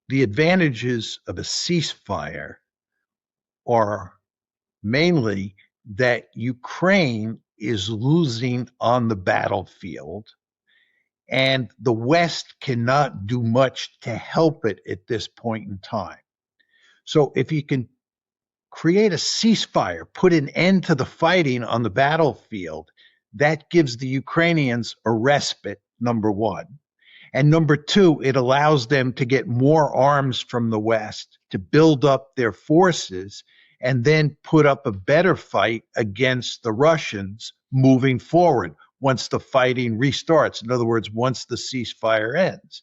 the advantages of a ceasefire are mainly that Ukraine is losing on the battlefield, and the West cannot do much to help it at this point in time. So if you can create a ceasefire, put an end to the fighting on the battlefield, that gives the Ukrainians a respite, number one. And number two, it allows them to get more arms from the West to build up their forces and then put up a better fight against the Russians moving forward once the fighting restarts. In other words, once the ceasefire ends.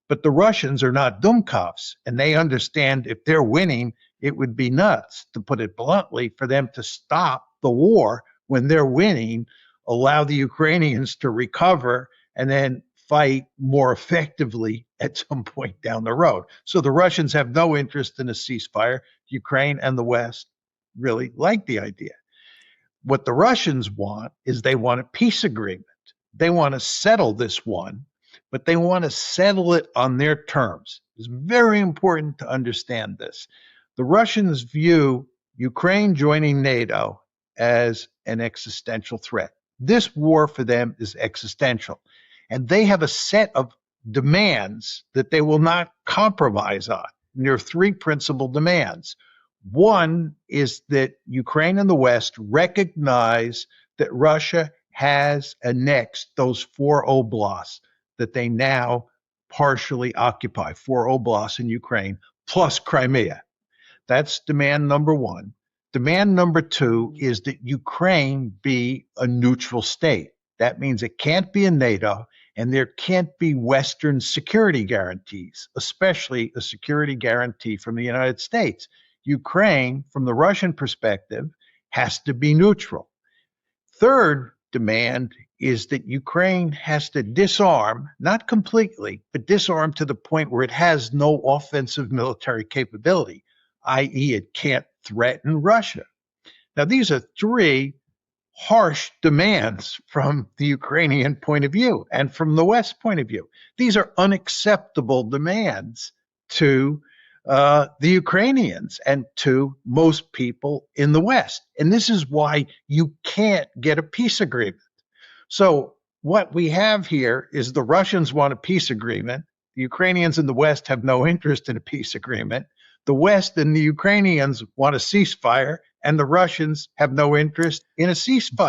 But the Russians are not Dumkovs, and they understand if they're winning, it would be nuts, to put it bluntly, for them to stop the war when they're winning, allow the Ukrainians to recover, and then fight more effectively at some point down the road. So the Russians have no interest in a ceasefire. Ukraine and the West really like the idea. What the Russians want is they want a peace agreement. They want to settle this one, but they want to settle it on their terms. It's very important to understand this. The Russians view Ukraine joining NATO as an existential threat. This war for them is existential. And they have a set of demands that they will not compromise on. And there are three principal demands. One is that Ukraine and the West recognize that Russia has annexed those four oblasts that they now partially occupy, four oblasts in Ukraine, plus Crimea. That's demand number one. Demand number two is that Ukraine be a neutral state. That means it can't be in NATO, and there can't be Western security guarantees, especially a security guarantee from the United States. Ukraine, from the Russian perspective, has to be neutral. Third demand is that Ukraine has to disarm, not completely, but disarm to the point where it has no offensive military capability, i.e., it can't threaten Russia. Now, these are three harsh demands from the Ukrainian point of view and from the West point of view. These are unacceptable demands to the Ukrainians and to most people in the West. And this is why you can't get a peace agreement. So what we have here is the Russians want a peace agreement. The Ukrainians in the West have no interest in a peace agreement. The West and the Ukrainians want a ceasefire, and the Russians have no interest in a ceasefire.